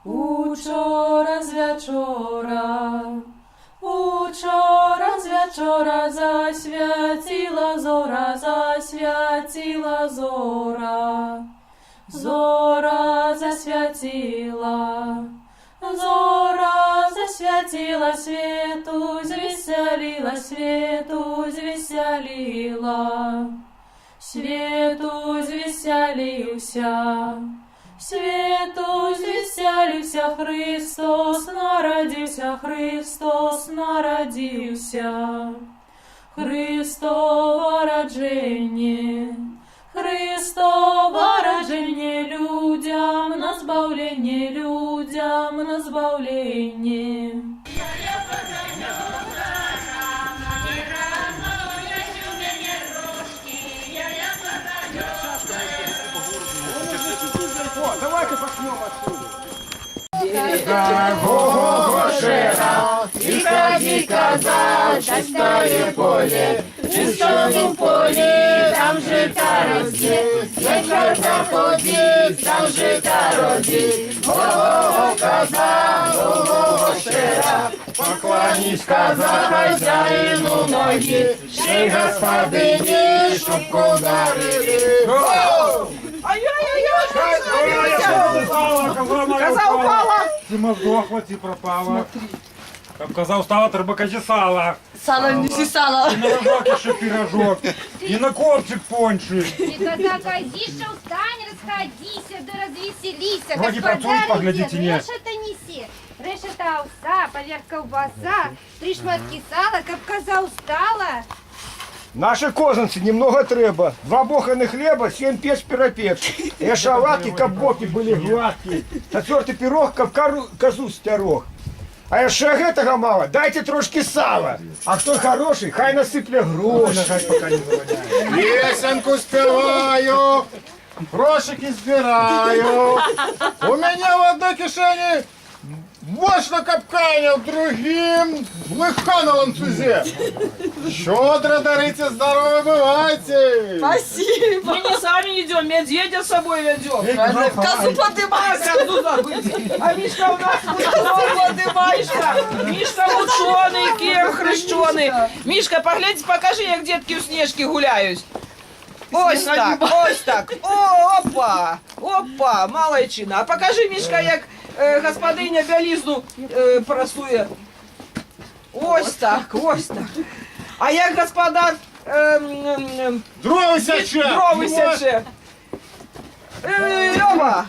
Учора з вечора, учора з вечора засвятила зора, зора засвятила, зора засвятила, свету звеселила, свету звеселила, свету звеселився. Свету звеселився, Христос народився, Христос народився. Христово родження, Христово родження, людям на збавлення, людям на збавлення. Давайте пошнем отсюда. Гошера, и ходи, коза, чистое поле, в чистом поле, там жита росте, вечер заходит, там жита родит. Го-го-го, коза, го-го-го, шера, поклонись, коза, хозяину ноги, шей господыни, шубку дарили. Коза упала! Дима сдохла, ти пропала. Как коза устала, трубака сала. Сало не сало. И на рожок еще пирожок. И на копчик пончик. И когда козиша, устань, расходися, да развеселися. Вроде процент, поглядите, нет. Решета неси, решета овса, поверх колбаса, 3 шматки сала, как коза устала. Наші козанці немного треба. 2 боханы хлеба, 7 печ пиропец. И шалатки, как боки были гладкие. 4 пирог, как козу стерог. А яшчэ гэтага мало, дайте трошки сала. А хто хороший, хай насыпля гроші. Песенку спеваю, грошики збираю. У меня в одной кишені борщ на капкане, в другим лыха на ланцузе. Щедро дарите, здорово бывайте. Спасибо. Мы не сами идем, медведя с собой ведем. Козу подымай. Козу забыть. А Мишка у нас Мишка ученый, кем хрещеный. Мишка, погляньте, покажи, як детки у Снежки гуляють. Ось так, ось так. О, опа, опа, малайчина. А покажи, Мишка, як господиня білизну прасує. Ось так, ось так. А як господар Дрова сяче. дрови сяче. Опа,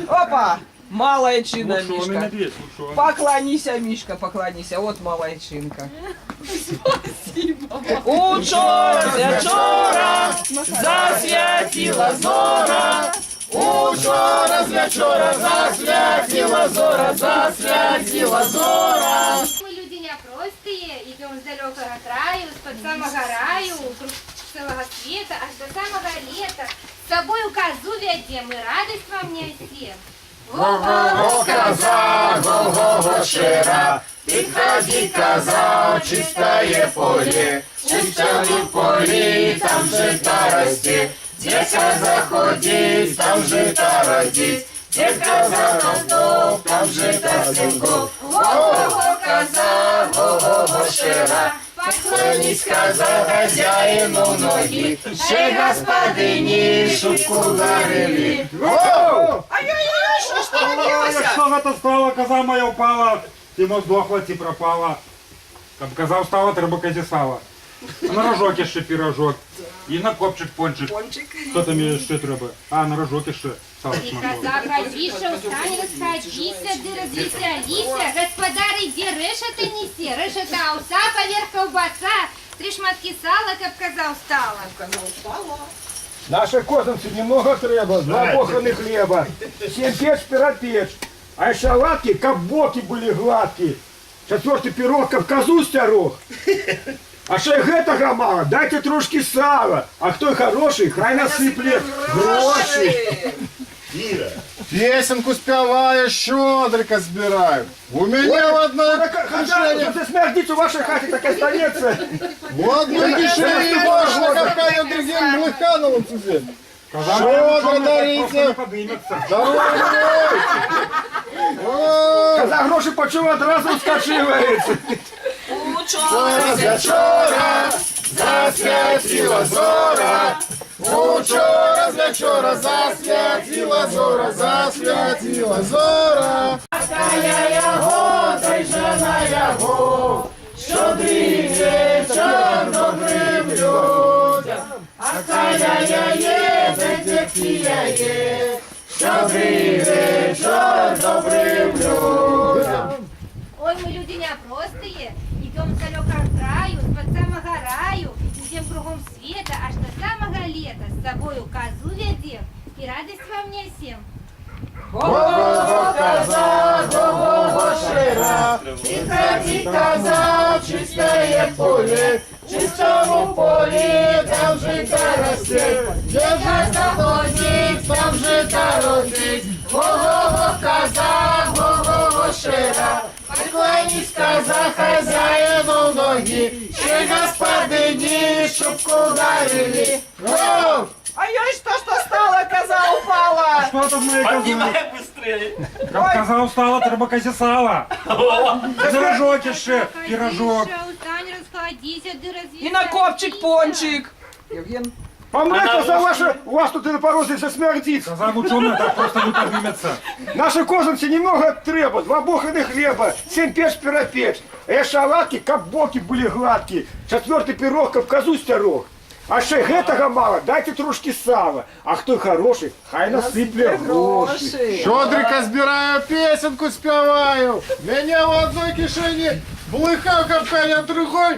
опа, малайчина, Мишка. Поклонися, Мишка, поклонися. Вот малайчинка. Спасибо. Учора, вечора, засвятила зора. Учора з вечора засвятила зора, засвятила зора. Мы люди непростые, идем с далекого краю, с-под самого раю, вокруг целого света, аж до самого лета. С собою козу ведем и радость вам несем. Го-го-го, коза, го-го-го, шера, підходи, коза, в чистое поле, в чистом поле, там жита росте, где коза ходит, там жита родит, где коза толстов, там жита снегов. Го-го-го, коза, го-го-го, шера, поклонись, коза, хозяину ноги, шей господыни, шубку дарили. Ай-яй-яй, що ж там делося? Что это стало, коза моя упала. Тимо сдохла, ти пропала. Как коза устала, трубака сала. На рожок еще пирожок. И на копчик пончик. Что там еще треба? А, на рожок еще сало И шматок. коза козиша, устань, расходися, да развеселися. Господар, иди, решета неси, решета овса, поверх колбаса, 3 шматки сала, как коза устала. Наші козанці немного треба. 2 боханы хлеба, 7 печ пиропец. А шалатки, как боки были гладкие. 4 пирог, как козу стерог. А ще гэтага мало, дайте трошки сала. А хто хороший, хай насыпле гроші. Песенку спеваю, щедрика збираю. У меня в одной кишені, Ты смердить у вашей хате, так и останется. в одной кишені борщ на капкане, в другим лыха на ланцузе. Коза Щедро моя дарите, просто не подымется. здорово бывайте. хороший почув, одразу скачивається. Учора Вечора засвятила зора. Учора з вечора засвятила зора, засвятила зора. Какая ягода й жена яго, щодрий вечір добрим людям. Какая я є, дітки я є, щодрий вечір добрим людям. Ой, мы люди непростые, идем с далекого краю, с-под самого раю, идем кругом света, аж до самого лета, с собою козу ведем, и радость во мне всем. Го-го-го коза, го-го-го шира, и ходи коза в чистое поле, в чистому поле там жито растет, где жито ходить, там жито родить. Го-го-го коза, го-го-го шира, поклонись коза хозяину в ноги, ще господині шубку дарили. Го! А я что стало, коза упала? Что там моя коза? Как коза устала, треба козе сала. Пирожок еще, пирожок. Устань, расходись, а ты разве... И на копчик пончик. Евген. Помрете за ваше, у вас тут и на порозі все смердить. Коза мученая, так просто не поднимется. Наші козинці немного треба, 2 буханы хлеба, 7 печ пиропеч. А шалатки, как боки были гладкие, 4-й пирог, как козу стерог. А ще гэтага мало, дайте трошки сала. А хто хороший, хай насипле гроші. Щодрика збираю, песенку співаю. Мене в одной кишені блиха в капкані, а в другой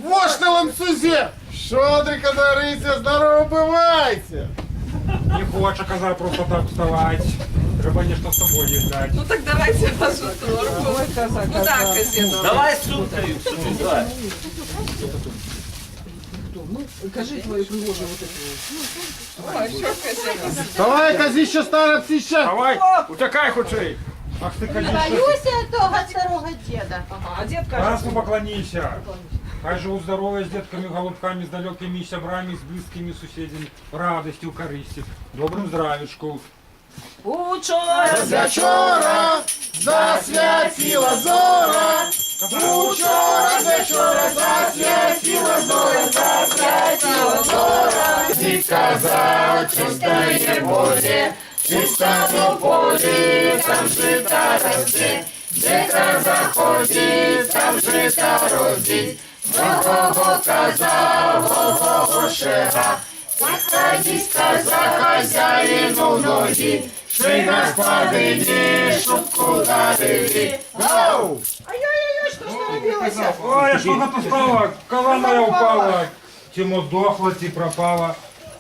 вошь на ланцюзе. Щодрика дариться, здорово бывайте. Не хоче коза просто так вставать. Треба нечто с собой дать. Ну так давайте вашу торбу. Ой, коза, Ну так, коза. Казену. Давай сумкою, давай. Ну, кажи твою пригожую вот эту. Ой, що Казену? Давай, козище старе псище. Давай, утекай хоть. Ах ты козище. того старого деда. Ага, а дед кажет, Красну поклонися. Хай живут здоровые с детками, голубками, с далекими сябрами, с близкими соседями, радостью, користью, добрым здравичку. учора З вечора засвятила зора. Учора з вечора засвятила зора, засвятила зора. І коза в чистое поле, в чистому полі там жита росте. Де коза ходить, там жита родить. Го-го-го коза, го-го-го шера. Походись коза хозяину в ноги, шли господині шубку дарили. Гоу! Ай-яй-яй, что ж наробилось? Ой, что тут стало? Коза моя упала. Тимо дохла, ті пропала.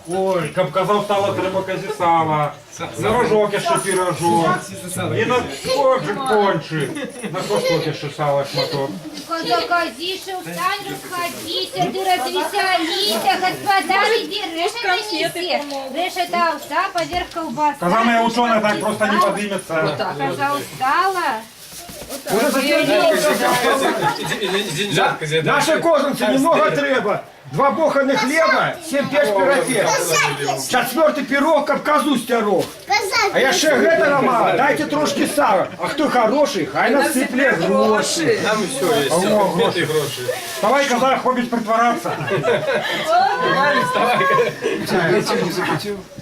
Ой, каб коза встала, треба козе сала. На рожок ще пирожок. І на копчик пончик. На косток ще сала шматок. Коза, козиша, устань, расходись, а ты развеселись, а господа, иди, решета неси. Решета овса, поверх колбаса. Коза моя ученая так просто не поднимется. Коза устала. Наші козинці немного треба. 2 буханы хлеба, 7 печ пиропеч. 4-й пирог, как козу стерог. А я ще гэтага мало, дайте трошки сала. А хто хороший, хай насипле гроші. Там все есть. О, гроші. Давай, коза, хобить притвораться.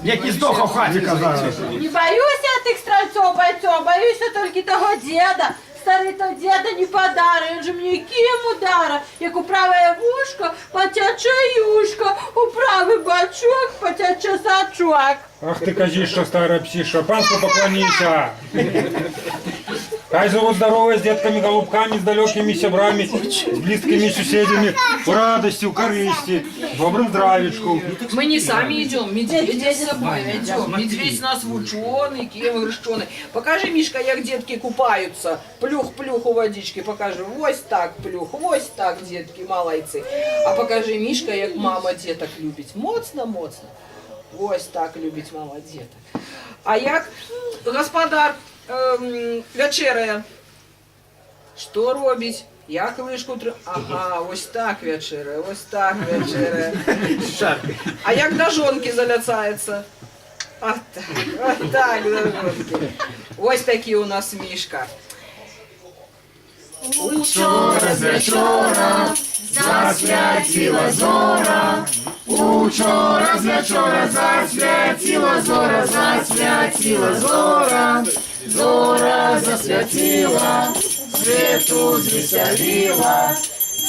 Які здох у хаті коза. Не боюсь я тих стрельцов, бойцов, боюсь я тільки того деда. Старий то деда не подари, він же мені ким удара, як у праве вушко потяче юшко, у правий бачок потяче сачок. Ах ты, козиша, старая псиша, панству поклонися. Хай живут здоровые с детками, голубками, с далекими сябрами, с близкими соседями, в радости, в користи, добрым здравичку. Мы не сами идем, медведя с собой идем. Медведь у нас ученый, кем крещеный. Покажи, Мишка, як детки купаются. Плюх-плюх у водички, покажи. Вось так плюх, вось так, детки, малайцы. А покажи, Мишка, як мама деток любить. Моцно-моцно. Ось так любить мама деток. А як господар вечеряє? Що робить? Як лишку Ага, ось так вечеряє, ось так вечеряє. А як до жонки заляцається? От так до жонки. Ось такий у нас Мішка. Учора з вечора засвятила зора. Учора з вечора засвятила зора, засвятила зора. Зора засвятила, свету звеселила.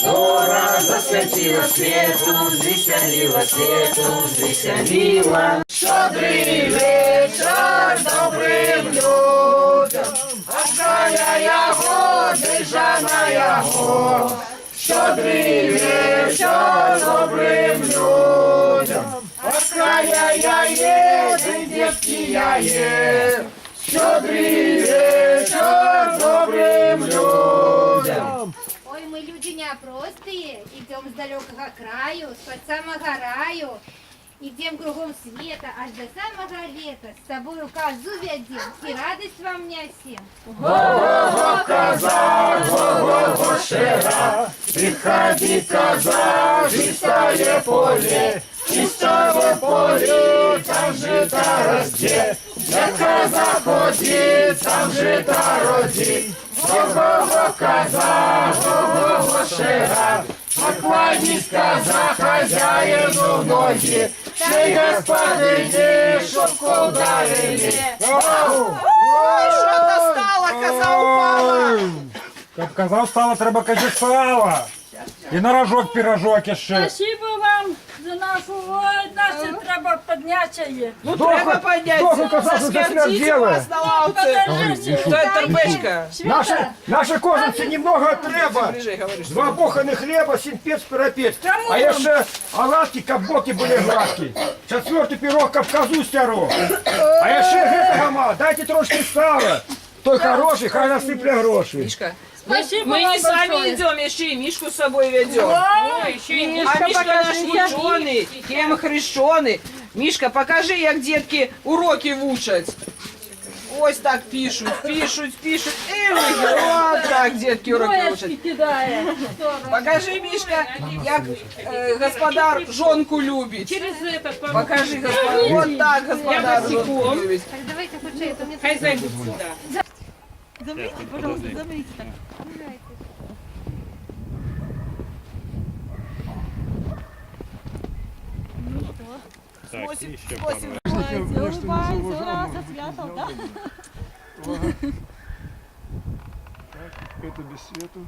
Зора засвятила, свету звеселила, свету звеселила. Щодрий вечір добрим людям, Аская яго, держана яго. Щодрий вечір добрим людям, Аская я є, дітки я є. Щодрий вечір добрим людям. Ой, мы люди непростые, идем с далекого краю, с-под самого раю. Идем кругом света, аж до самого лета. С собою козу ведем, и радость вам несем. Го-го-го, коза, го-го-го, шера. Приходи, коза, чистое поле. Чистое поле, там жито росте. Где коза ходит, там жито родит. Го-го-го, коза, го-го-го, шера. Поклонись, коза, хозяину в ноги. Чей господине шубку ударили. Ой, что-то стало, коза упала. Щоб коза встала, треба козі сала. І на рожок пірожок ще. Спасибо вам за нашу, ой, нас треба підняття є. Ну, треба поднять. Богу казав, що це Заскордите смерть вас на лавце. Покажите. Что это торпечка? Наші кожанці немного треба. Ближе говоришь. Два боханих хліба, сімпець, пиропець. А ще оладки, кабоки були гладкі. Четвертий пирог, кавказу стяру. А ще гетого мало, дайте трошки сала. Той хороший, хай насипле гроші. Мишка, Спасибо мы вам не сами большое. идем, еще и Мишку с собой ведем. Ой, еще и А Мишка наш ученый, кем хрещеный. Мишка, покажи, як детки уроки вучать. Ось так пишут. И вот так детки уроки вучать. Троечки кидає. Покажи, Мишка, як господар жонку любит. Через этот Покажи, господар. Вот так господар жонку любит. Так давайте хоть это мне... Хай зайдуть сюди. Это без свету.